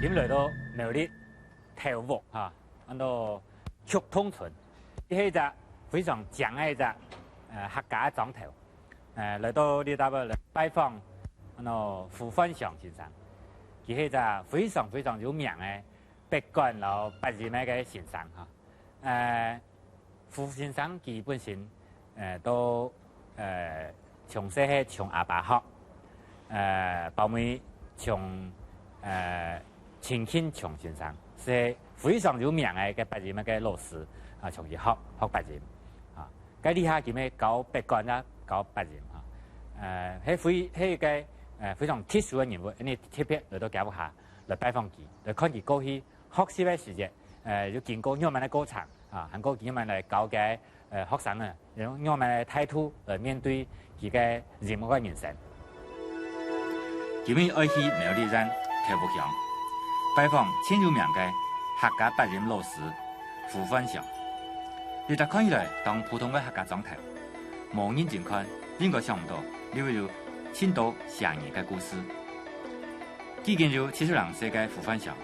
今来到苗栗头目哈，按照曲通村，呢係一隻非常強嘅一隻客家莊頭。來到呢度嚟拜訪胡歡祥先生，佢係一隻非常有名嘅北管老八字咩嘅先生哈。胡先生基本上都從細係從阿爸學，後尾從陳慶祥先生是非常有名嘅八字咩嘅老師啊，從佢學八字啊，咁呢下叫咩搞北管啦，搞八字啊，係個非常特殊嘅人物，你特別嚟到教下嚟拜訪佢，嚟看佢過去學習嘅時節，要經過咁樣嘅過程啊，經過咁樣嚟教嘅學生啊，用咁樣嘅態度嚟面對佢嘅任務嘅人生。今日愛去苗栗鎮頭目鄉拜訪前有名嘅客家八字老師胡歡祥。你睇看起來當普通嘅客家莊頭，無認真看，應該想唔到你會有千多嚇人嘅故事。已經有70歲嘅胡歡祥，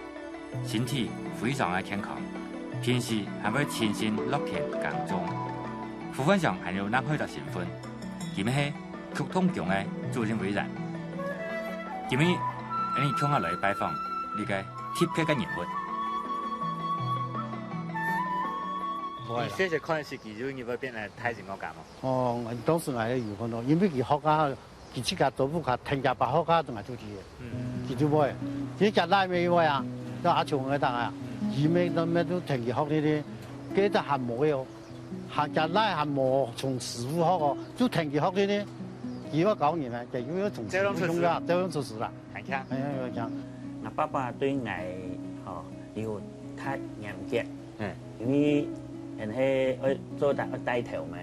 身體非常嘅健康，平時還會親身落田耕種。胡歡祥還有南海嘅身份，佢們係曲通鄉嘅主任委員。今日你衝下來拜訪呢個特別嘅人物。你寫住看是幾種人物變嚟睇成我講嘛？哦，我當時係有看到，因為佢學家，佢自家做副家，聽家把學家同埋做啲嘢，佢做咩？佢家拉咩位啊？都阿長嘅得啊，而咩都聽佢學呢啲，佢都係冇嘅，客家拉係冇從師傅學個，都聽佢學呢啲。如果講完啦，就要從師傅中間這樣做事啦。係㗎，係啊，講。我爸爸對我要太嚴格，因為人係做帶頭嘛，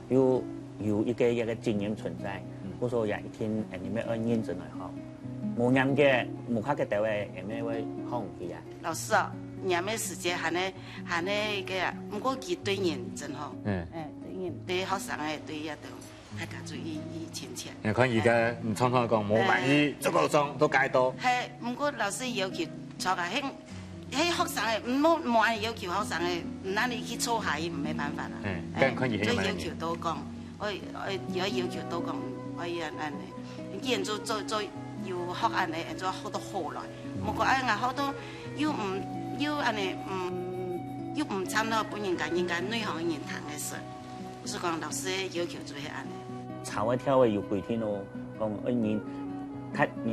有一個經驗存在，故所以一天人哋咩要認真來學，冇嚴格冇客嘅單位，人哋會放棄啊。老師啊，廿咩時間係呢個，唔過佢對人真好，對人對學生嘅對一度。大家注意親切。你看而家唔常常講冇滿意，足夠裝都介多。係，唔過老師要求錯嘅，喺學生嘅唔按要求學生嘅，唔讓你去錯下，唔係辦法啦。最要求多講，我要求多講，我要既然做要學安尼，做好多好來。我講哎，我好多要安尼要唔參到本人間內行人談嘅事。是講老師要求做係安尼。炒嘅跳嘅要規天咯，講人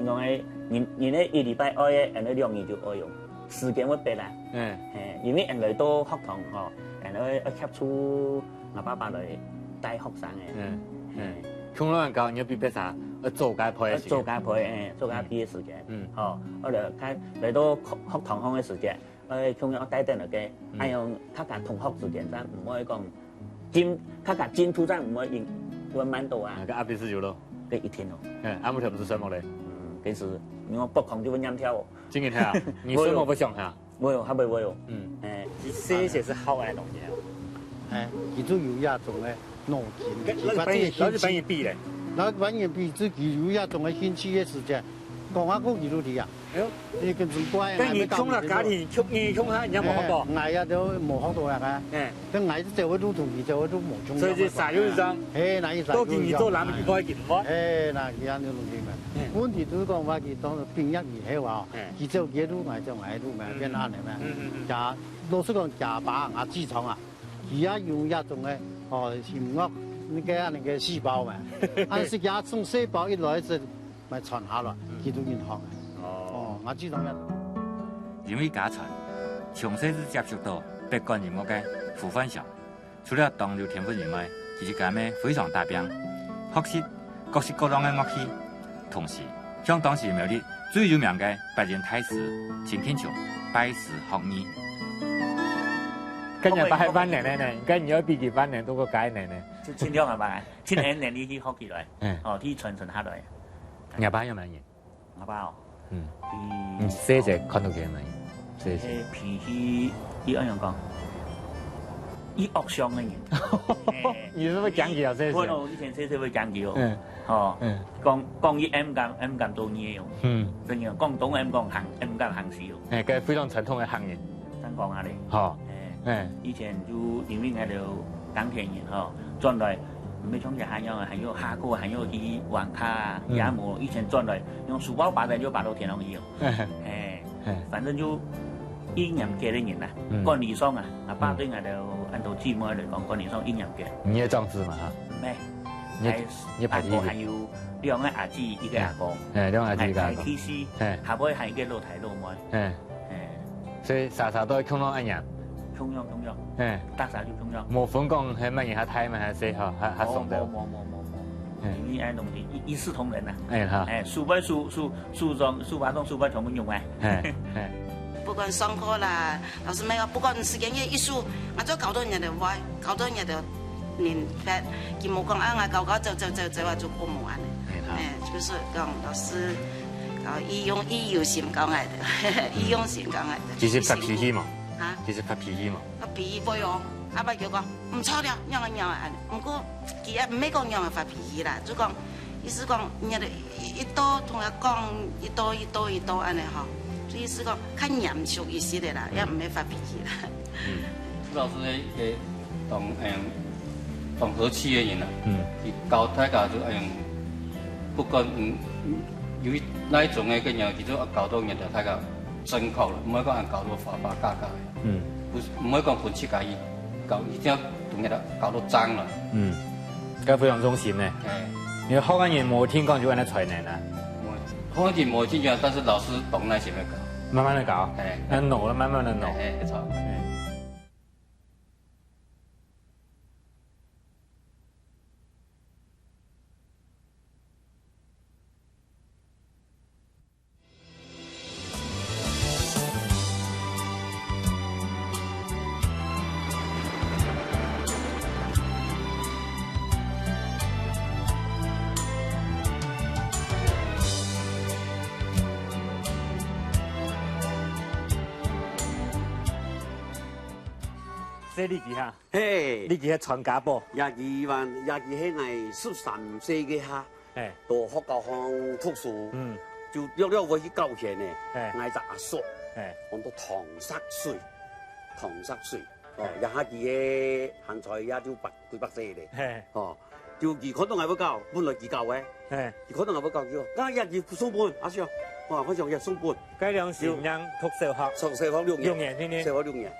講嘅人咧一禮拜愛嘅，人哋2年就愛用，時間會變啦。因為人哋都學堂人哋要吸出我爸爸嚟帶學生嘅。窮人教你必須啥？做家配嘅時間。做家批嘅時間。我嚟到學堂空嘅時間，窮人帶定嚟嘅，係用客家同學時間，但唔可以講。客家進土站唔可以用慢到啊！個阿邊是有咯，個一天咯。阿木條不是什麼嘞？其實我北康就會飲跳。今日睇你什麼不想睇？我有，還沒我有。這些是好嘅東西。佢都有一種嘅腦筋。攞住本嘢比咧。攞本嘢比，自己有一種嘅興趣嘅時間，講下個幾多啲啊？你咁乖，跟你窮啦，家庭窮下，人家冇學到。捱呀都冇學到呀，跟捱就會都同佢就會都冇中。所以就啥有一張。多見你做哪個地方見我？嗱，佢啱咗弄掂嘅。本地都講話佢當變一而起話，佢做幾多捱就捱到咩？變啱嚟咩？假老實講，假把牙痔瘡啊，而家用一種嘅鹹屋那個細胞嘛，但是假種細胞一來就咪傳下落，佢都健康嘅。我知道一。因為家傳，從細就接觸到北管人物嘅胡歡祥，除了當有天分以外，其實佢咩非常大病，學習各式各樣嘅樂器，同時向當時苗栗最有名嘅八人太師陳慶祥拜師學藝。今日拜班年呢，跟住要比幾班年多個解年呢？就盡量係嘛，盡量年呢去學起來，去傳承下來。阿爸有乜嘢？阿爸寫隻看到幾乜嘢？寫脾氣，依樣講，以恶相的人。你是不是讲起了这些？我以前这会讲起哦，哦，講伊唔敢做嘢哦，真嘅講東唔講行，唔敢行事哦。佢非常傳統嘅行業。真講下你，好，以前就因為喺度鋼鐵人哦，轉來唔係從日還有下個還有去網咖也冇，以前轉來用書包拔在就拔到天上去哦，反正就一年嘅的人啦，幹理想啊，阿爸對我哋按照姊妹嚟講，幹理想一年嘅。你也壯士嘛哈？咩？你排第一。還有兩個阿姊，一個阿哥。兩個阿姊一個阿哥。其實下尾係一個老太老妹。所以啥都係共同一樣。共樣。打啥就共樣。冇分講係乜嘢下睇咪係死嚇嚇送到。冇。你按東西一視同仁呐。哈。書本書本全部用完。不管上課啦，老師沒有，不管時間一數，我就搞到人哋歪，搞到人哋連發，佢冇講啊，我搞就話做不完嘅。就是講老師搞以用心教愛的，以用心教愛的。其實發脾氣嘛。啊？其實發脾氣嘛。發脾氣會哦，阿爸叫講唔錯了，讓啊，唔過佢也唔係講讓發脾氣啦，就講意思講人哋一多同佢講一多安尼吼。意思講較嚴肅一些的啦，也唔係發脾氣啦。朱老師嘅同和氣嘅人啦，教大家就不管由於哪一種嘅嘅人，佢就教到人哋大家正確啦，唔可以講人教到花花假假嘅，唔可以講本質假意，教一定要同人哋教到爭啦。咁非常忠心呢。因為好嘅人冇聽講就按你傳人啦。好嘅人冇聽講，但是老師懂那些咩教。慢慢的搞，弄了慢慢的弄。沒錯。這呢幾下，嘿，呢幾係傳家寶。廿二萬，廿二係我13歲嘅下，到學校行讀書，就約我去教學呢，我就阿叔，我到唐十歲，廿下幾嘅現在也就幾百歲咧，就佢可能係會教，本來佢教嘅，佢可能係會教叫，啊廿二上班，阿叔，我上日上班，計兩時讓讀小學，上小學6年，小學6年。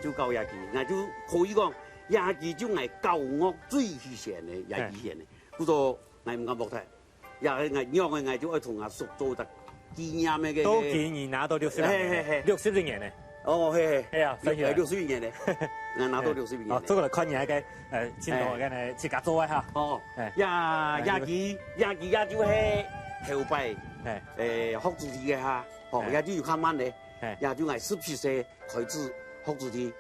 就教廿二，我就可以講廿二就係教我最喜歡嘅廿二嘅，故作我唔敢冇睇，廿二我讓我就愛同阿叔做得紀念嘅。都建議拿到60年咧。哦，係啊，係60年咧，我拿到60年。哦，做個嚟看嘢嘅前度嘅誒自家做嘅嚇。哦，廿二也就係頭擺學主題嘅嚇，也就要看慢咧，也就係17歲開始。學住啲，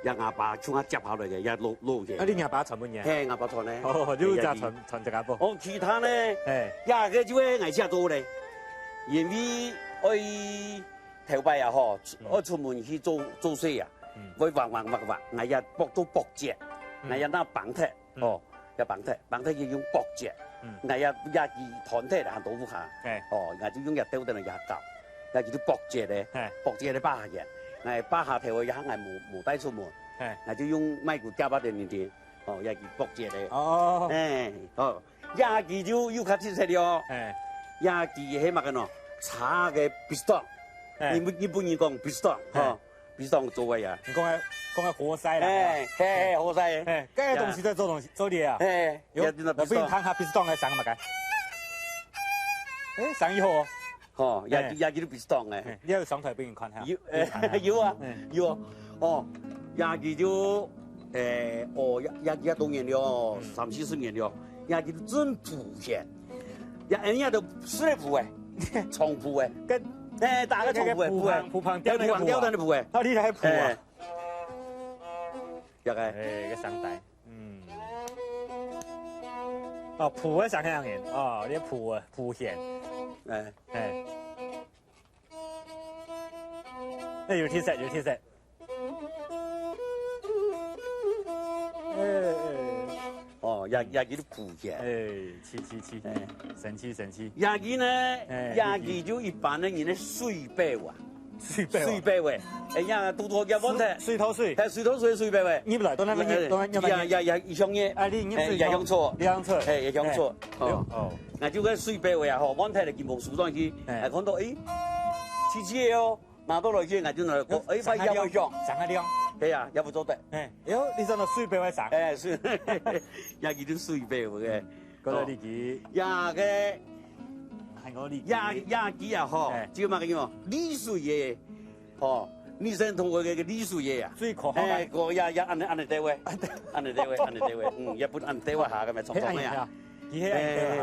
讓阿爸從阿接下來嘅，也攞嘅。你阿爸傳乜嘢？係阿爸傳咧。哦，你就傳自家寶。其他咧，也個就係藝術做咧，因為我頭擺啊嗬，我出門去做事啊，我畫，我也搏到搏折，我也拿綁鐵，也綁鐵要用搏折，我也團體行到屋下，我就用日刀等嚟教，也叫做搏折咧，搏折咧巴下嘅。我巴下頭也係冇帶出門，我就用麥骨夾把點，也叫搏折咧。廿二就要較清晰啲哦。廿二起碼嘅喏，茶嘅必當，日本人講必當，必當做嘅呀。你講係河西啦。河西。嗰個東西在做啲啊。有不如睇下必當係上乜嘅？上以後。廿二都必當嘅。你有上台俾人看下。要啊。廿二就廿二多年了，30-40年了，廿二都真譜嘅，人家都死嚟譜嘅，重譜嘅，大家重譜嘅，譜旁雕彈嘅譜嘅，啊，呢就係譜啊，又係，個上台，哦，譜嘅上香人，哦，呢譜啊，譜線，有天色。哦，也佢都扶起來。七，神奇。野雞呢，野雞就一般的人咧水白話，水白話，呀，多多嘅問題，水頭水，係水頭水水白話。入來，當然一香嘢，你香錯，係香錯。哦，那就個水白話啊，嗬，問題嚟見無數當去，係講到黐嘅哦，拿到來去，我就來講，快要香，上下亮。係啊，有冇做得？喲，你講到水白話上？水，野雞都水白話嘅。嗰度呢幾野嘅。係我呢野雞啊，嗬，叫乜嘢？李水嘢，嗬，你先同我嘅李水嘢啊，最可愛。個按你地位，按你地位，一般按地位下嘅咪重咩啊？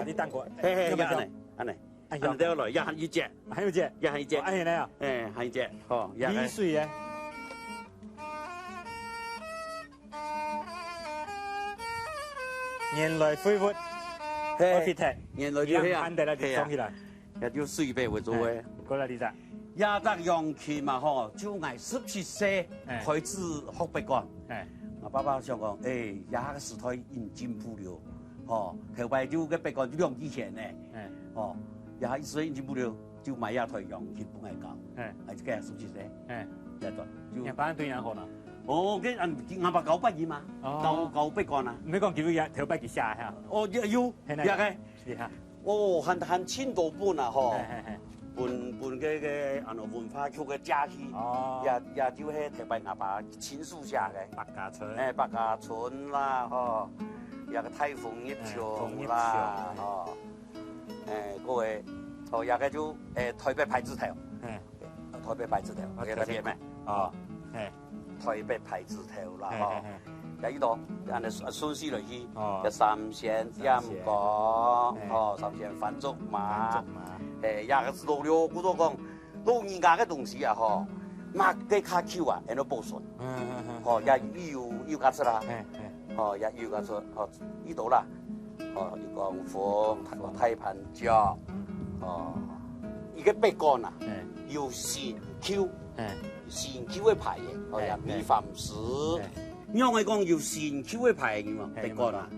你等過，按地位來，一行一隻，還有隻，一行一隻，哎呀，行一隻，嗬，李水嘅。原來恢復。原來就係啊，係啊，也就水白為做嘅。過來呢隻，也得洋氣嘛，嗬，就捱17歲開始學白幹。我爸爸想講，也個時代已進步了，嗬，頭擺就個白幹就2幾錢呢，也1歲已進步了，就買一台洋氣本嚟教，係就17歲，也得。日本對人好啦。哦，佢硬白9畢業嘛，9白幹啊。你講叫頭畢業下嚇？哦，要，嘅。哦，很千多本啊，嗬。本嘅文化局嘅假期，也就係特別阿爸親書寫嘅。白家村啦，嗬，有個太鳳葉場啦，嗰個，有個就台北牌子頭，台北牌子頭，記得啲咩？台北牌子頭啦，嗬，有呢度，人哋順序嚟去，有三線音樂，三線反足馬，也個知道了，我都講老人家嘅東西啊，嗬，擘嘅卡丘啊，喺度保存，也要架出啦，也要架出，呢度啦，要講風，睇盤腳，而家白幹啊，要線 Q。線 Q 嘅牌嘅，有米飯絲。因為講要線 Q 嘅牌嘅嘛，白幹啊，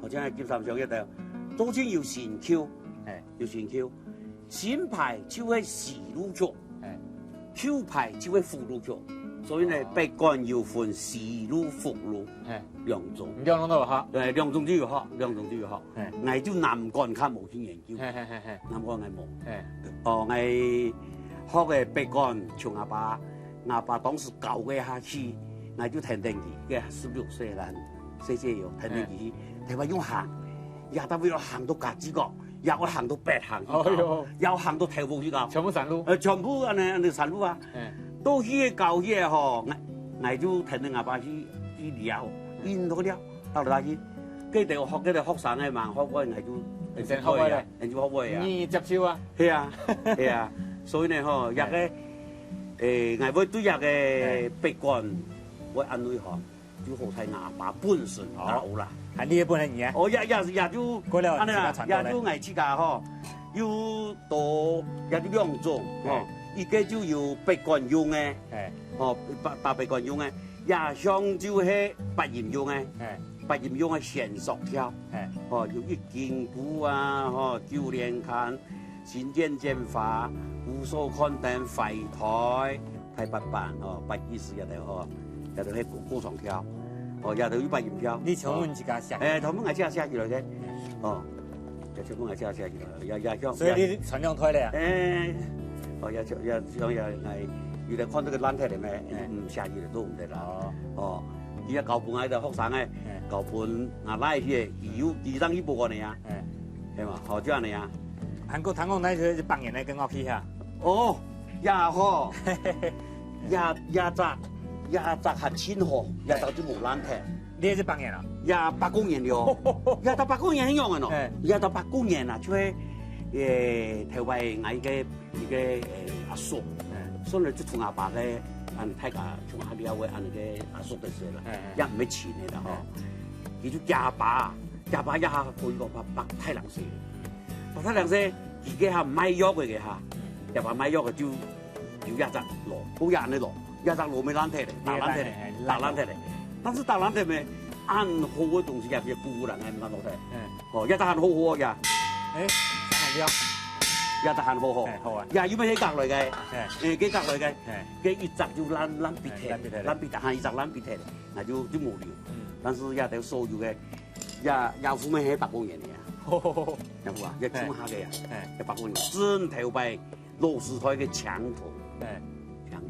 或者係劍三上一條，總之要線 Q，要線 Q。線牌就係時路腳，Q 牌就係副路腳，所以呢白幹要分時路、副路兩種。兩種都要學，兩種都要學，兩種都要學。我就南幹較冇去研究，南幹我冇。我學嘅白幹從阿爸當時教嘅下去，我就聽佢嘅16歲啦，4歲有聽佢，佢話要行，也得為咗行到格子角，也我行到北行，又行到頭部去教，全部山路，全部安尼山路啊，到去教去嗬，我就聽佢阿爸去聊，研到了，後來去，佢哋學生嘅嘛，學開我就先學開啦，人就學開啊，你接受啊？係啊。所以呢，嗬，日嘅我對日嘅白幹，我安慰嗬，就好睇阿爸本身有啦。係呢一半係嘢。我日就安尼啦，日就愛自家嗬，要多日就兩種，一個就要白幹用嘅，白幹用嘅，夜上就係白鹽用嘅，白鹽用嘅鮮熟條，要一斤股啊，9連砍。新建建法，無所看等廢台，太白板白意思一條一條喺高床跳，一條100元跳。你請問自家寫？他們係自家寫起來嘅，就全部係自家寫起來，也向。所以你傳兩台咧？也係，有啲看到個爛台嚟咩？唔寫起來都唔得啦。而家舊盤喺度學生咧，舊盤拉起要當一部個嚟啊，係嘛？學咗嚟啊？韓國談講那就幫人嚟跟我去下。也好，也雜係千河，也到就冇爛題。你係幫人啊？也8公園了，也到8公園一樣嘅咯，也到8公園啊，就係頭位我嘅阿叔，所以就同阿爸嘅大家從下邊有位阿叔嘅事啦，一唔係錢嚟啦嗬，叫做廿把一下配個白太郎事。白太郎些，自己係買藥嘅嚇，又話買藥嘅就一隻羅，好人嘅羅，一隻羅咪爛鐵嚟，大爛鐵嚟，但是大爛鐵咪按好嘅东西也係古人嘅唔啱落嚟。哦，一得閒好好呀。誒，三兩一得閒好好。好啊。呀，要咩起格嚟嘅？幾格嚟嘅？誒，一集就攬鼻涕，攬鼻涕，下一集攬鼻涕，那就無聊。但是也得所有嘅，也付咩係100公元嘅呀？有冇啊？一中下嘅呀，100公元，真頭擺螺絲台嘅牆頭。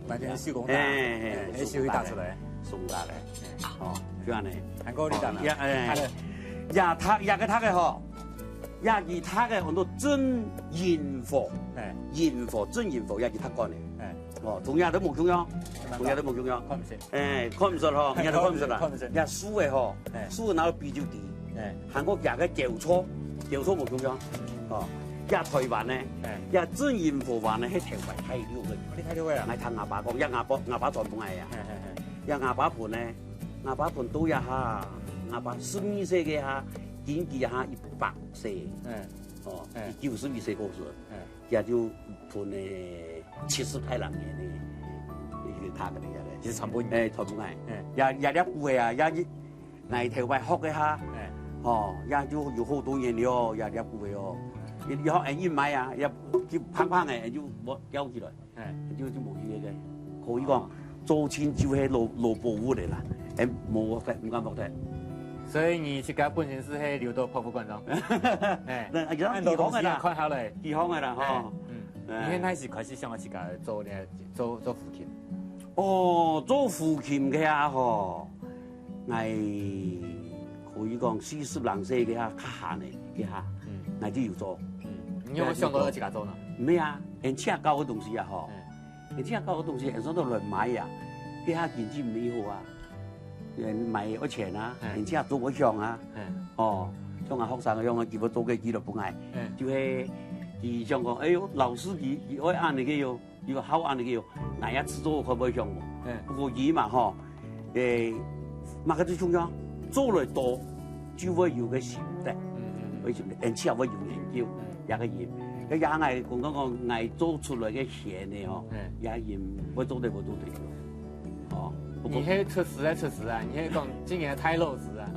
反正手工打，誒，手一打出來，送打嘅，哦，就安尼。韓國你打啦，呀，他嘅嗬，呀，而他嘅很多真鹽火，鹽火真鹽火，也是他幹嘅。哦，同樣都冇中央，同樣都冇中央。看唔識，看唔出嗬，人都看唔出啦。看唔識。呀，輸嘅嗬，輸然後比較低。韓國也嘅調錯冇中央。哦。一台灣咧，一真鹽火灣咧，喺條圍睇料嘅。你睇到嘅啊？我聽阿爸講，阿爸傳統係啊。一阿爸盤咧，阿爸盤都一下，阿爸12歲嘅下，演技下100歲。哦，92歲過世，也就盤咧70太郎嘅呢，呢個他嘅嚟嘅。其實全部全部係。也一古嘅啊，也挨條圍學嘅下，哦，也就有好多嘢了，也一古嘅哦。你學人煙買啊，又叫砰砰嘅，要冇交起來，就冇嘢嘅。可以講做錢就係勞保戶嚟啦，冇法唔敢落得。所以你自己本身是喺留到破釜關中，按地方嘅啦，看下嚟，地方嘅啦，嗬。你那時開始想我自己做咧，做父親。哦，做父親嘅啊，嗬，係可以講40零歲嘅下，較閒嘅下，係都要做。你有冇想過自己做呢？沒啊，人家教嘅東西啊，嗬，人家教嘅東西，人家都亂買呀，啲下經濟唔好啊，人買咗錢啊，人家做咗樣啊，哦，像我學生嘅樣啊，叫我做嘅紀律本嚟，就係佢想講，哎呦，老師佢愛按你嘅要，如果好按你嘅要，哪一次做佢唔會上喎，不過佢嘛，嗬，乜嘅最重要，做嚟多就會有個心得，為什麼？人家會有研究。也個鹽，佢也係講藝做出來嘅錢呢，嗬，也鹽我做得我都對，哦。你係出事啊！你係講今年太漏事啊！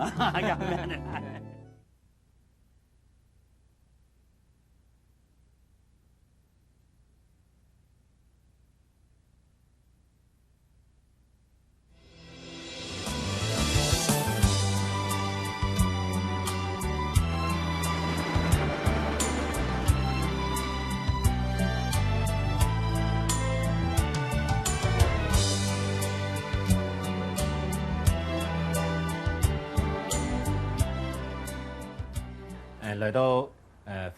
來到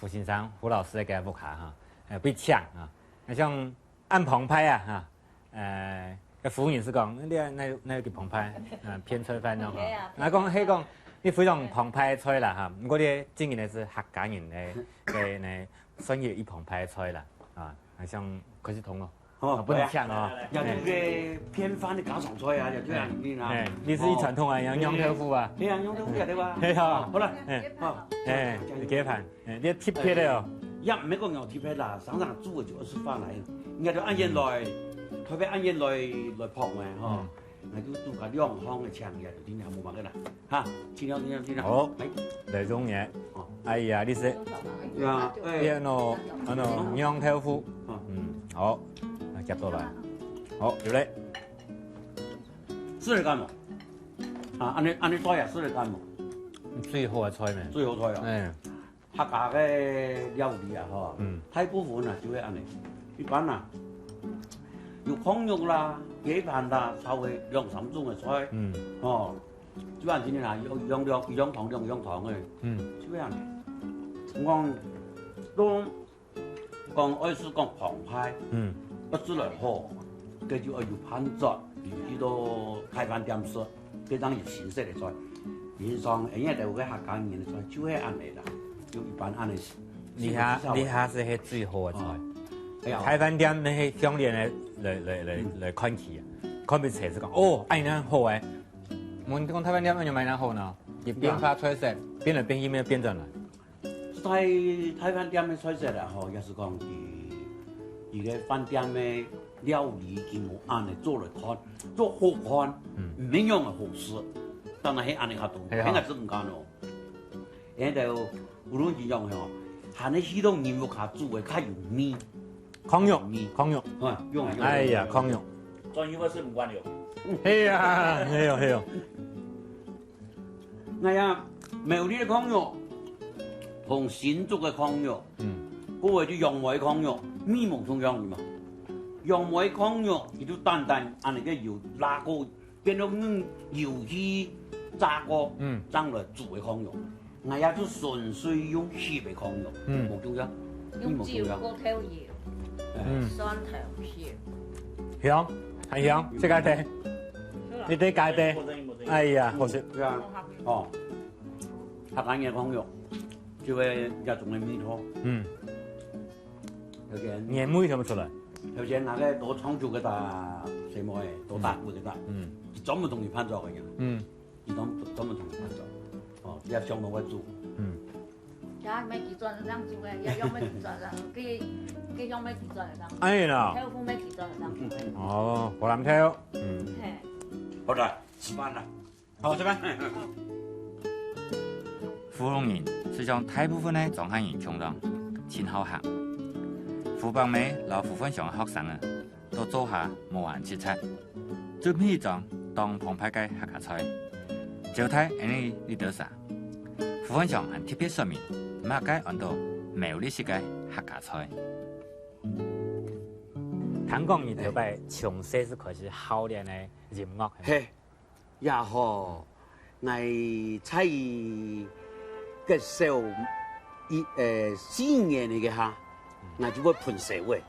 胡先生、胡老師嘅屋下嚇，被搶啊！像按澎湃啊嚇，個服務員是講，那個澎湃偏菜飯咯嚇。我講你非常澎湃嘅菜啦嚇，不過啲經驗係客家人嘅專業一澎湃嘅菜啦啊，像可是通咯。哦，不能搶哦。有啲嘅偏飯嘅家常菜啊，有啲人邊啊？你是傳統啊，羊豆腐啊？係啊，羊豆腐嚟哇。係啊，好啦，你幾盤？你貼片咧哦？一唔係講牛貼片啦，省煮嘅就20飯嚟，而家就按熱來，特別按熱來撲嘅嗬，係都個兩行嘅長嘅，就點樣冇辦法啦嚇，盡量。好，嚟種嘢。哎呀，你食呀？羊豆腐。好。夾到來，好，條嚟。試嚟幹冇？啊，按你菜啊，試嚟幹冇？最好嘅菜咩？最好菜啊！客家嘅料理啊，嗬，大部分啊就係按你。一般啊，有控肉啦、雞飯啦，稍微2、3種嘅菜，哦，就按今天啊，用糖嘅，就係按你。我講愛是講澎湃，不煮來好，佢就要烹作，有幾多開飯店食，佢當然新式嘅菜。現上人家就嘅客家人嘅菜，就係按嚟啦，就一般按嚟。你下是係最好嘅菜。開飯店你係相連嚟看起啊，看唔出是講哦，按呢好誒。我講開飯店按就買呢好呢，一變化菜色，變來變去咩變咗來。開飯店嘅菜色啦，嗬，也是講而個飯店嘅料理佢冇按嚟做嚟看，做好看，唔一樣嘅好食。当然係安尼較多，迄個是唔干咯。然後有種一樣吼，含你許多人物較煮嘅較有味。炕肉，炕肉，用哎呀，炕肉，專業我是唔管用。係呀，係喲係喲。哎呀，苗栗嘅炕肉同新竹嘅炕肉，嗰個就楊梅炕肉，味冇同樣嘛。楊梅炕肉，伊就單單按那個油拉過，變到油氣炸過，蒸來煮嘅炕肉。哎呀，就純粹用烚嘅炕肉，冇同樣，用椒個頭油，蒜頭燒，香，係香，即刻聽，你哋解啲，哎呀，好食。哦，客家嘅炕肉，就係一種嘅味道。有啲年味睇唔出來。有些那個多創作嘅大什麼誒，多大碗嘅大，專門同你烹作嘅人，專門同你烹作，哦，一相當嘅做，也咩幾轉讓做嘅，也用咩幾轉讓，佢用咩幾轉讓，哎呀，挑夫咩幾轉讓，哦，好難挑，好啦，吃飯啦，好食飯。芙蓉人是將大部分嘅壯漢人窮人前後行。湖北妹老湖分上嘅學生啊，都做下無限切菜，準備裝當澎湃嘅客家菜。就睇呢呢道啥，湖分上係特別說明，乜嘅按到苗栗式嘅客家菜。聽講你頭擺從細是開始考練嘅音樂。嘿，也好，我猜嘅時候4年嚟嘅嚇。我就會噴社會，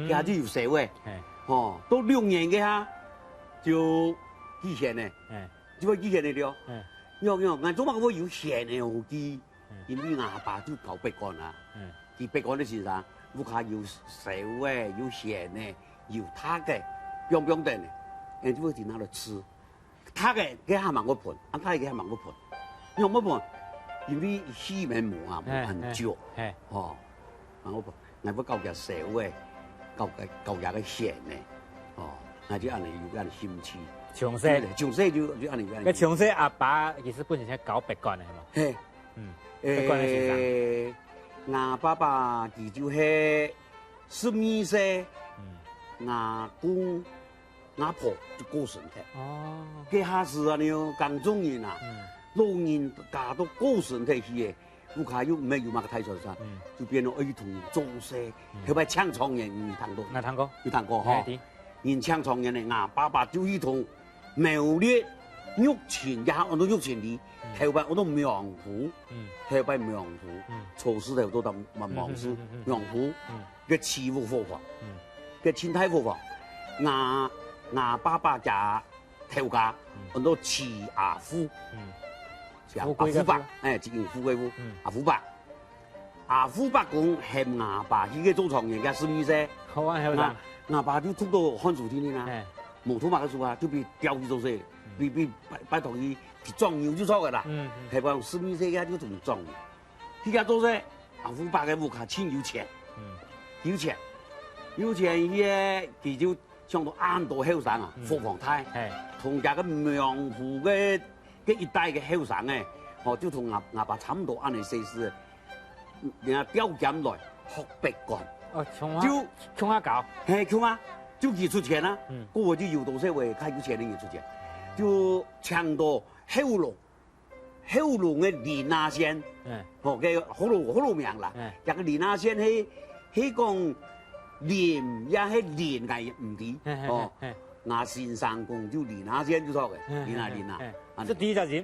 也就有社會，哦，到6年嘅哈就以前呢，就會以前嚟了，我做乜我有閒嘅好啲，因為阿爸都搞北幹啦，佢北幹的時陣，屋下有社會有閒呢，有他嘅，樣樣的呢，人就會喺那度吃，他嘅佢還問我噴，他嘅還問我噴，用乜噴？因為西面冇啊，冇很久，哦，我噴。我不教育社會，教育個閒呢，哦，我就按你有按心氣。從細就按你。個從細阿爸其實本身係搞北幹嘅係嘛？嘿，北幹嘅時陣，我爸爸佢就係12歲，我公我婆就過身體。哦。佢下時啊，你講中人啊，老人家都過身體去嘅。屋下又沒有嘛個太陽山，就變到兒童做些，佢咪搶創人你聽過？我聽過，你聽過嗬？人搶創人咧，我爸爸就兒童苗栗玉泉也按到玉泉里，後邊我到苗湖，後邊苗湖，曹氏頭都到苗氏苗湖嘅慈湖佛法，嘅千太佛法，我爸爸家頭家按到慈牙夫。阿虎伯，接近富貴夫，阿虎伯，阿虎伯講係阿爸去嘅做創業嘅12歲，好啊，係咪？阿爸就讀到漢書天啦，冇讀嘛嘅書啊，就被調去做些，被拜託去壯牛就錯嘅啦，係講12歲嘅就做壯牛，佢家做些阿虎伯嘅屋下錢有錢，有錢嘢佢就上到安度後生啊，鳳凰胎，同家嘅苗湖嘅。一代嘅後生咧，就同阿爸差唔多按嚟細時，人家調減來學北幹，就窮下搞，窮啊，就佢出錢啦，嗰個就有到社會，佢有錢嘅人出錢，就搶到後龍嘅連亞縣，嘅好老名啦，一個連亞縣係講連也係連藝唔啲，我先生公就連亞縣就錯嘅，連亞。這第一隻人，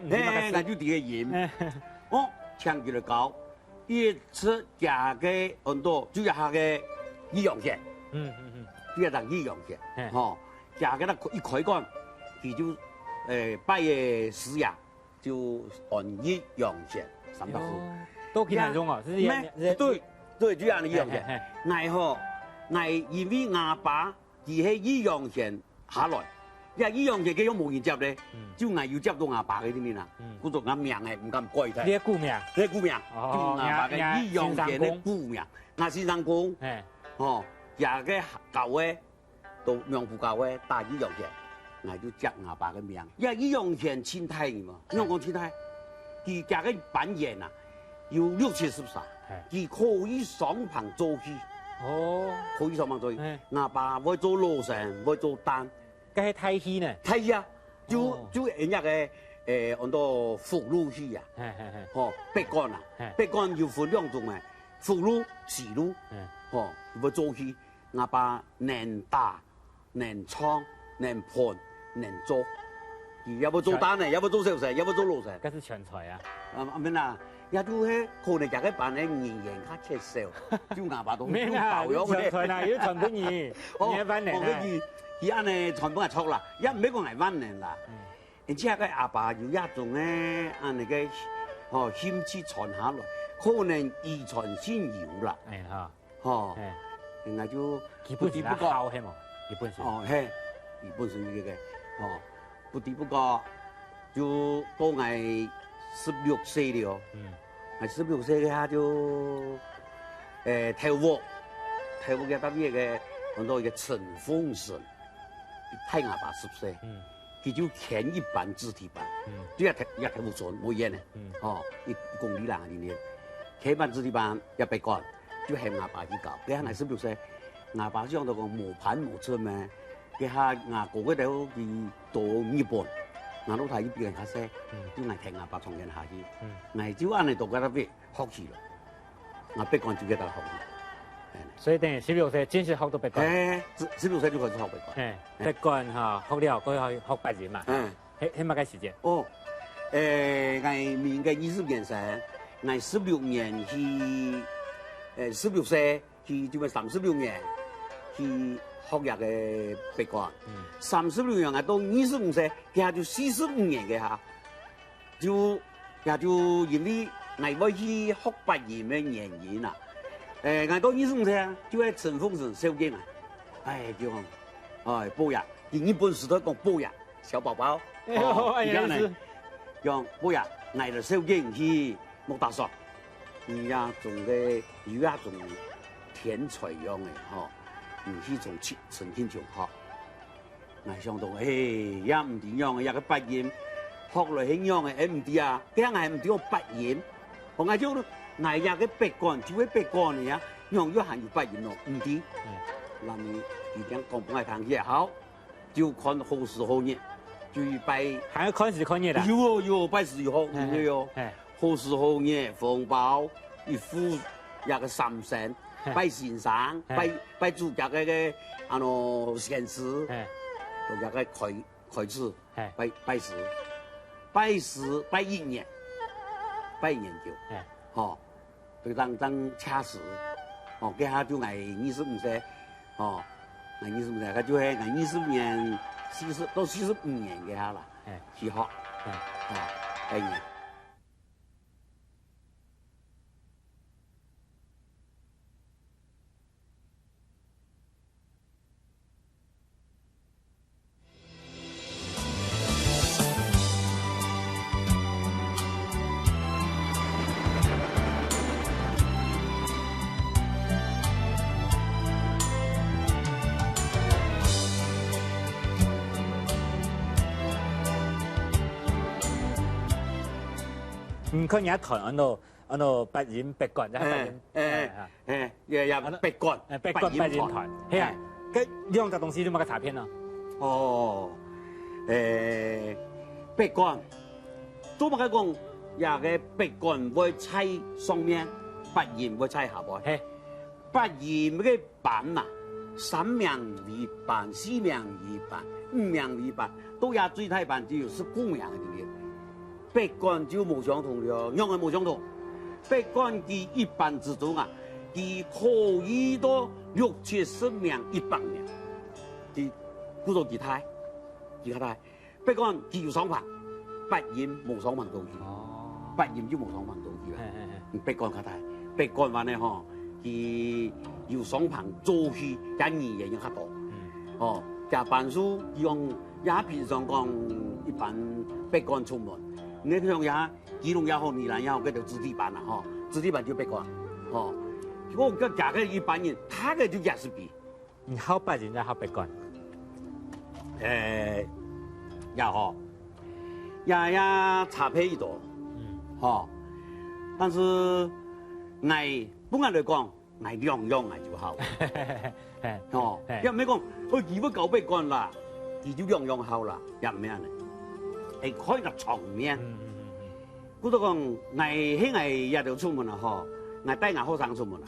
那就第一個人，哦，搶佢嚟搞，一次價嘅很多，就一下嘅醫藥險，就一檔醫藥險，哦，價嘅一開幹，佢就拜嘅師爺就按醫藥險300戶，都幾難用啊，對，就這樣的醫藥險，因為阿爸佢係醫藥險下來。因為呢樣嘢佢都冇人接咧，就係要接到阿爸嘅啲面啦。嗰度阿命係唔敢改睇。你顧命，你顧命，阿爸嘅呢樣嘢咧顧命。阿先生講，哦，廿個舊嘅到苗湖舊嘅大呢樣嘢，我就接我爸的名，也一样现清太嘛，香港清太，佢家嘅扮演啊，有60-70歲，佢可以上棚做戲，哦，可以上棚做戲。我爸會做羅生，會做丹，嗰係太戲呢？太戲啊，就人家嘅好多俘虜戲啊，白干啊，白干要分2種嘅，俘虜、死虜，會做戲。我爸能打、能唱、能判、能做，要不做單呢，要不做小生，要不做老生。嗰是全才啊！阿明啊，也都係可能家嘅班咧年年較缺少，就我爸都咩啊？全才啊，要傳本兒，嘢班人啊。佢安尼傳本係錯啦，一唔係講係班人啦。而且個阿爸有一種咧，安尼嘅興趣傳下來，可能遺傳先有啦。人家就基本上考係嘛，基本上。係，基本上呢個不知不覺就到我16歲了。我16歲嘅下就跳舞嘅特別嘅很多一個陳鳳順，太我爸10歲，佢就牽一班肢體班，就一跳舞船冇嘢呢，1公里啦呢啲，牽班肢體班一百個。就係我爸去教，佢係16歲，我爸上到個無盤無出咩，佢係我哥嗰度去到日本，我都睇呢邊人較細，就我聽我爸從人下去，我就按你讀嗰度邊學起咯，我北管就記得學。所以等於16歲正式學到北管。16歲就開始學北管。北管嚇學了，佢去學8年嘛。係乜嘅時間？我明嘅20年生，我16年去。16歲去就係36年去學入嘅北管，36年啊到25歲，佢下就45年嘅下，就因為我要去學8年嘅原因啦。我到25歲啊，就係陳鳳順收緊啊，就講，寶爺，日本時代講寶爺，小寶寶，而家呢，用寶爺嚟到收緊去木大爽。有一種天才樣嘅去從陳天祥學，我想到也唔掂樣嘅，一個8年學來係樣嘅，唔掂啊，佢係唔掂我8年，我就我一個北管就係北管嘅呀，樣要行要8年咯，唔掂，那麼已經講本來談嘢好，就看何時何年，就拜，還要看時看年的，有拜時有有。何時何年風暴一夫一個三神，拜先生，拜主家嘅先師，同一個開始，拜時拜1年，拜1年就，對當恰時，佢下就係25歲，我25歲，佢就係20年到45年嘅下啦，去學，拜年。唔看人團按到8年北管，就係8年，北管8年團，係啊，嗰2隻東西都冇個差別咯。北管，做乜嘅講，也個北管會踩上面，8年會踩下邊。8年嘅班啊，3名為班，4名為班，5名為班，都也最大班只有19名嘅啲。北管就冇相同了，樣係冇相同。北管佢一班之中啊，佢可以到60-70名、100名，佢叫做其他。北管佢有雙棚，8年冇雙棚到去，8年就冇雙棚到去啦。北管較大，北管話呢嗬，佢有雙棚做去，加2人較多。加班數用也平常講一般北管出門。你像也基隆也好，宜蘭也好，嗰條子弟班啦，子弟班就北管，我個價格一般人，他個就價是比。你考8年就考北管？也好，也差别一多，哈。但是爱不爱来讲，爱样样爱就好，哦，也唔係講，佢如果900竿啦，佢就樣樣好啦，也唔係啊，係開個場面。嗰度講，愛喺愛也就出門啦，嗬，愛帶學生出門啦。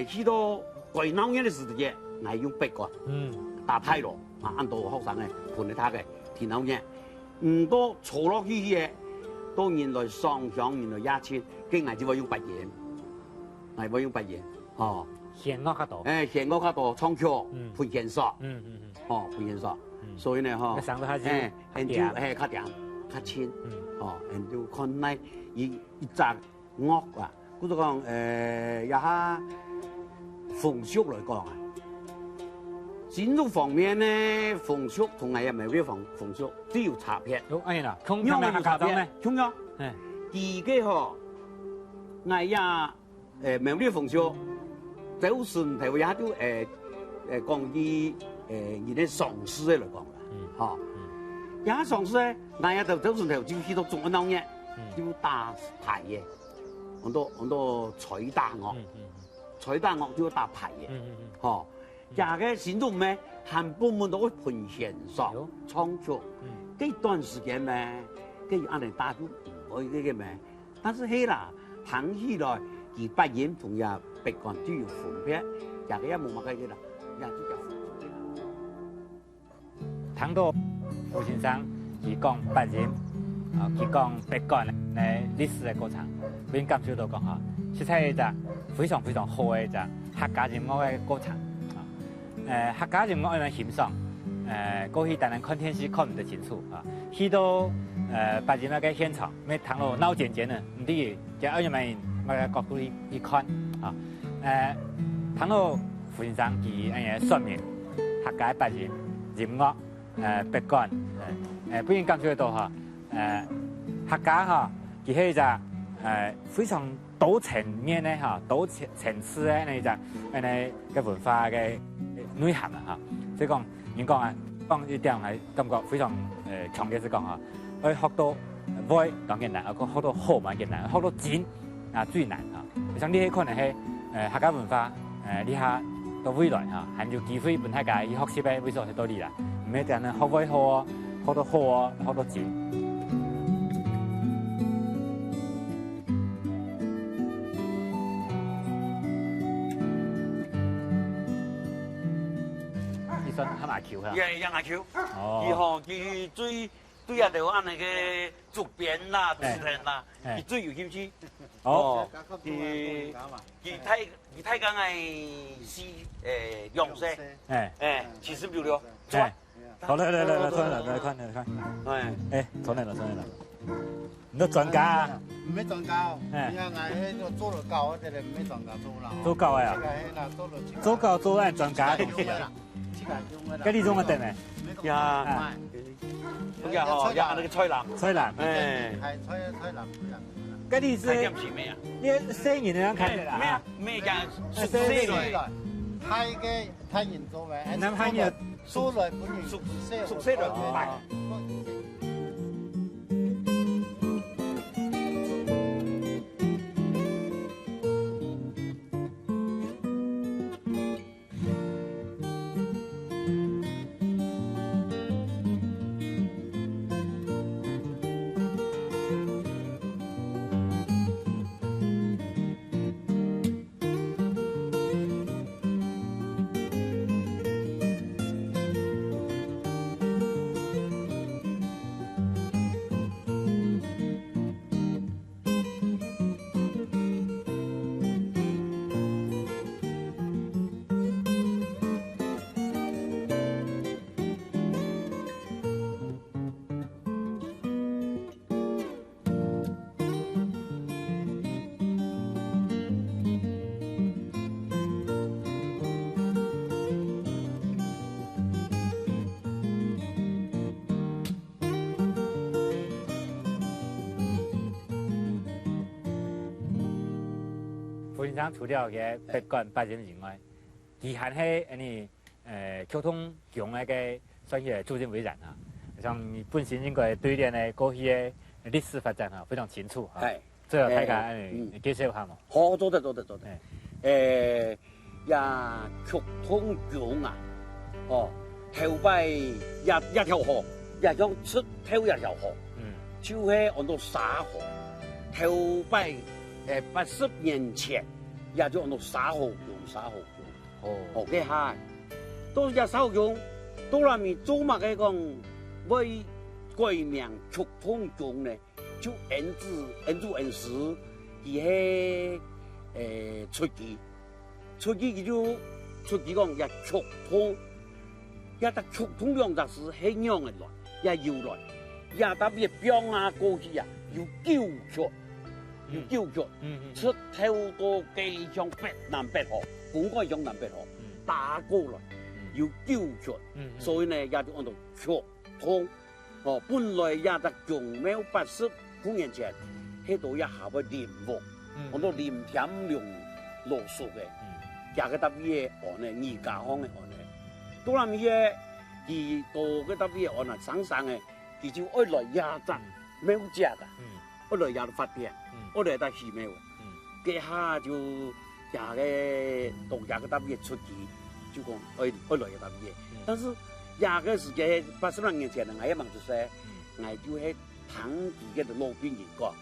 去到最鬧熱嘅時節，愛用8竿，打太咯，按到學生嘅盤嚟睇嘅，天鬧熱，唔多坐落去嘅，到原來雙響，原來1000，佢愛就話用8弦，愛話用8弦，哦。弦樂較多，弦樂較多，唱曲配弦索，哦配弦索，所以呢嗬，上到下子，就較掂較淺，哦，就看嚟一隻樂啊，嗰度講一下風俗來講啊，建築方面呢風俗同藝術美風俗都有差別。有哎呀，空調有差別，空調，第個嗬藝術美風俗。就算係會有啲講啲而啲喪屍咧嚟講啦，嚇，有啲喪屍咧，嗱就走算頭就去到中一撈嘢，要打牌嘅，好多彩打樂，彩打樂都要打牌嘅，嚇，廿嘅先都咩，韓部門都會盤弦索唱曲，幾段時間咩，跟住啱嚟打都唔可以嘅咩，但是係啦，行起來而8弦同入。8竿都要分別，廿個一冇乜嘅啦，廿都就分別啦。聽到胡先生佢講8弦，佢講8竿嘅歷史嘅過程，我感覺到講嚇，實在係一隻非常非常好嘅一隻客家音樂嘅過程。客家音樂嘅欣賞，過去當然看電視看唔得清楚啊，去到8弦嘅現場，咩聽到鬧尖尖嘅，唔知就歐陽明嘅角度去看啊。聽到胡先生佢說明客家8弦音樂8竿不然感覺到嚇客家嚇佢係一隻非常多層面嘅嚇多層次嘅呢隻嘅文化嘅內涵啊嚇，所以講應講講呢點係感覺非常強烈，是講嚇，我學到會當然難，我學到好蠻艱難，學到剪最難嚇，像呢啲可能係。客家文化呢下到未來嚇，還有機會俾大家去學習嘅，為數係多啲啦。唔係淨係學會好啊，學到好啊，學到精。你算喊阿橋啊？讓阿橋，以後佢對啊，就按那個竹編啦、竹編啦，佢最有興趣。哦，佢睇緊係樣式，70秒了，來，看，從嚟，你都專家啊？唔係專家，你看我做了高，這裡唔係專家做啦。做高呀？做高做按專家東西啦。嗰啲種乜定咩？呀，咁呀嗬，呀那個菜籃，係菜籃。嗰啲是咩啊？你生意點樣睇啦？咩啊？咩嘅？熟悉來，太嚴重嘅。南海嘅熟來本人熟悉來買。胡先生除了嘅8竿8弦以外，佢還係交通強嘅算係主政委員啊。像你本身应该对联的过去的历史发展非常清楚哈。最后大家介绍下嘛。好，做得。也曲通江啊，头摆一条河，也想出头一条河，就是按照沙河。头摆80年前，也就按照沙河江。嘅下，到只沙河江，到那面做乜嘅講為改名曲通江呢？就按時，佢係出奇佢就出奇講也曲通，也得曲通兩隻字係樣嘅來，也要來，也特別標啊過去啊，要糾曲，出頭多幾向北南北河，本該向南北河打過來，要糾曲，所以呢也就按照曲通。本來也得強苗80公年前，喺度一下個蓮霧，按照蓮田龍落屬嘅，也個特別案呢，二家鄉嘅案呢，到那咪嘢，而到個特別案啊，省嘅，佢就愛來也得苗隻噶，愛來也發片，愛來得起苗，嘅下就也個到也個特別出奇，就講愛來也特別，但是。廿個時間80多年前，我一問就說，我就喺唐地嘅路邊人講，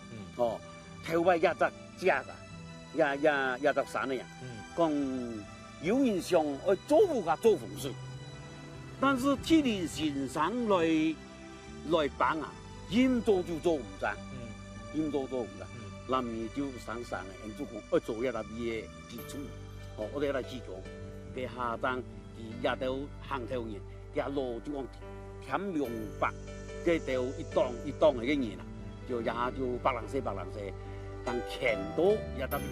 頭擺一隻假嘅，一隻山嘅人，講有人想去做風水，但是天年先生來辦啊，嚴做就做唔成，那麼就上山嘅人就講，要做一笪嘢基礎，我哋嚟基礎，嘅下單而也都行頭人。一路就講添兩百，即係一檔嘅嘢啦，就也就白蘭社，但錢多也得了。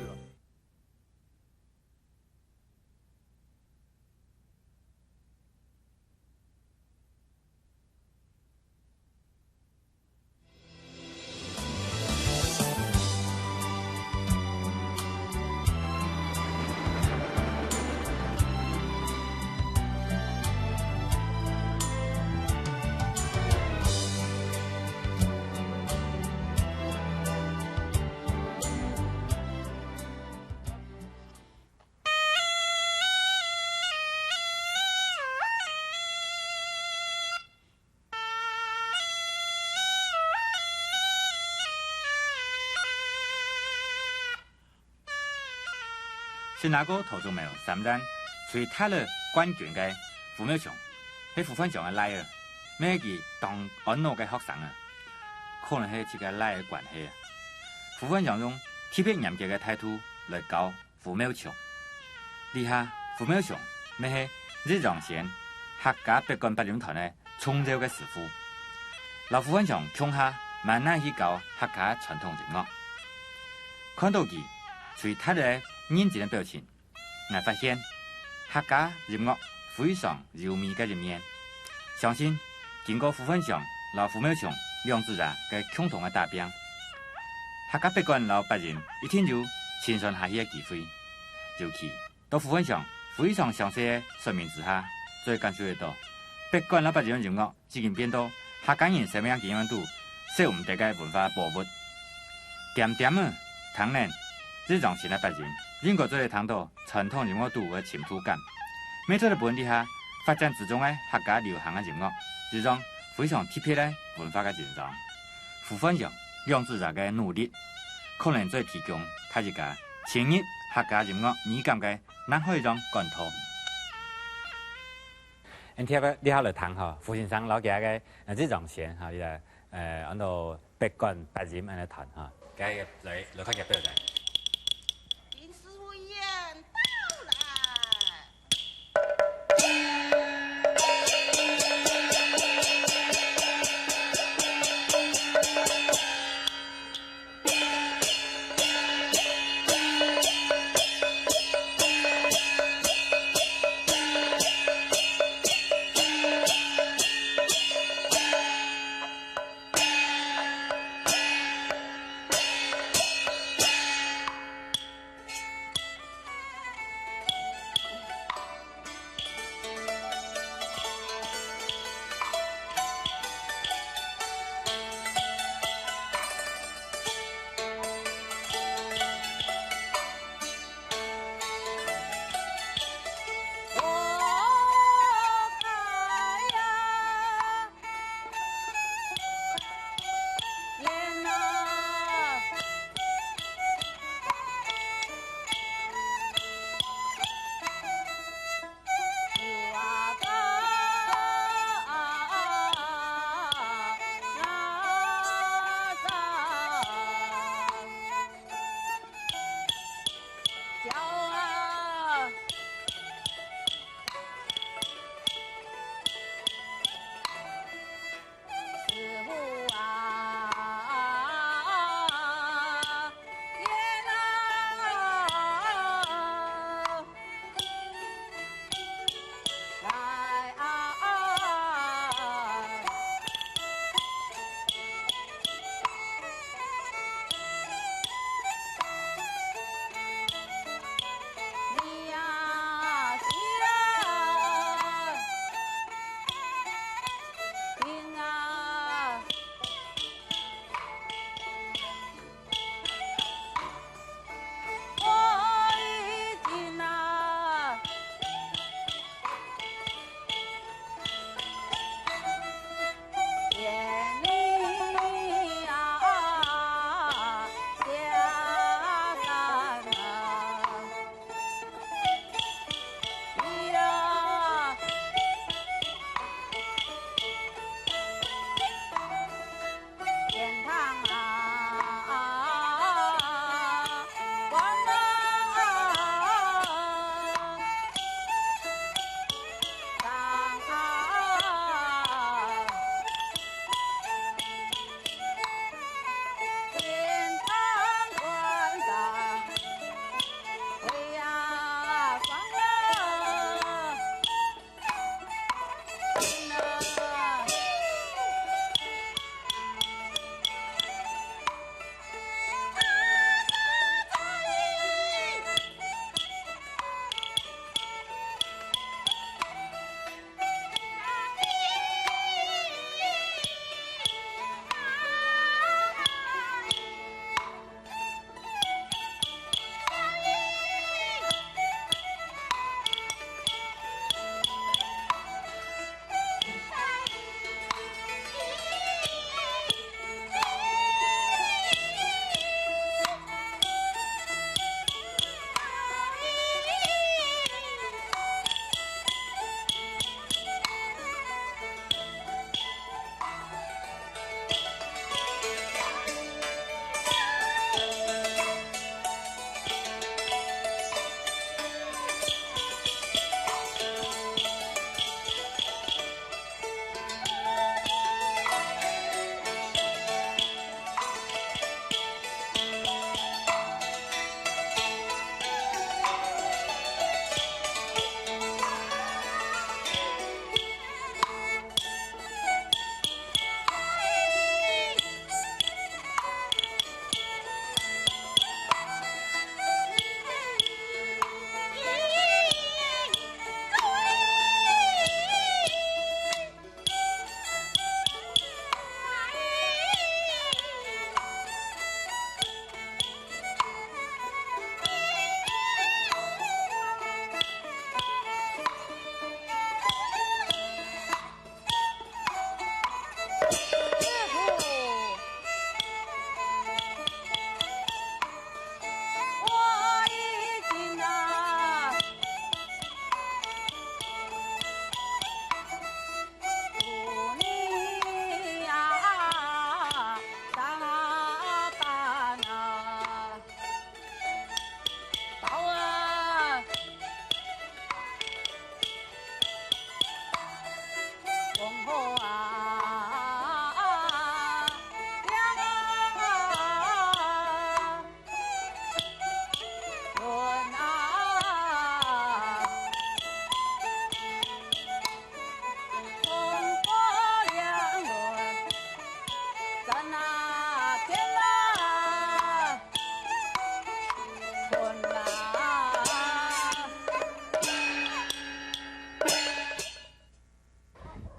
是那個途中沒有3站隨他了冠軍嘅胡苗祥，喺胡分祥嘅來兒，咩佢當安樂嘅學生啊，可能係自己來兒關係啊。胡分祥用特別嚴格嘅態度來教胡苗祥，以下胡苗祥咩係日常縣客家北管八人團嘅重要嘅師傅，老胡分祥強下慢慢去教客家傳統音樂，看到佢隨他的認真的表情，我發現客家音樂非常柔美嘅一面。相信經過胡分祥、老胡苗祥兩自然嘅共同嘅打拼，客家北管老八人一定有親善下去嘅機會。尤其到胡分祥非常詳細嘅說明之下，最感受得到北管老八人嘅音樂已經變到客家人生命經驗度少唔得嘅文化寶物。點點啊，當然日常生活八人。應該做嚟談到傳統音樂度嘅親觸感，每做嘅本地下發展之中嘅客家流行嘅音樂，是種非常特別嘅文化嘅現狀。胡分祥兩自然嘅努力，可能最提供他一個潛入客家音樂美感嘅南海一種感觸。你下來談哈，胡先生老家嘅日常線哈，按照北管八人嚟談哈，嘅來看嘅表達。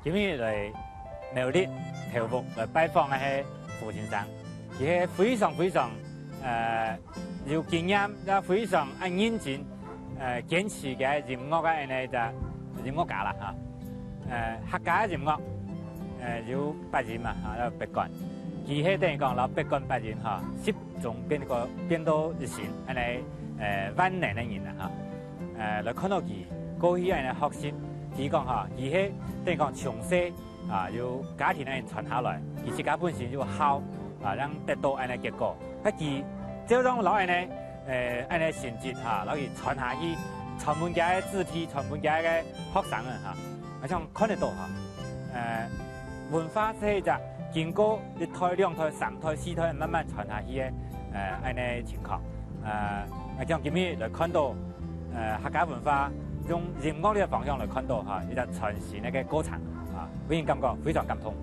今日来苗栗头目来拜访那些父亲上，佢係非常有經驗，也非常認真堅持嘅音樂嘅呢就音樂家啦嚇。客家音樂有8人嘛嚇，有8個人，佢係等於講攞8個人8人嚇，10種變到1線，萬年嘅人啦嚇。來看到佢過去嘅學習，佢講嚇，佢係等於講從細由家庭傳下來，而自家本身要孝讓得到結果。不佢就讓攞成績嚇，攞去傳下去，傳滿家嘅肢體，傳滿家嘅學生啊嚇，我想看得到嚇。文化是就經過1代、2代、3代、4代慢慢傳下去嘅情況。我將今日來看到客家文化用音樂呢個方向來看到嚇，一個傳承嘅過程啊，俾人感覺非常感動。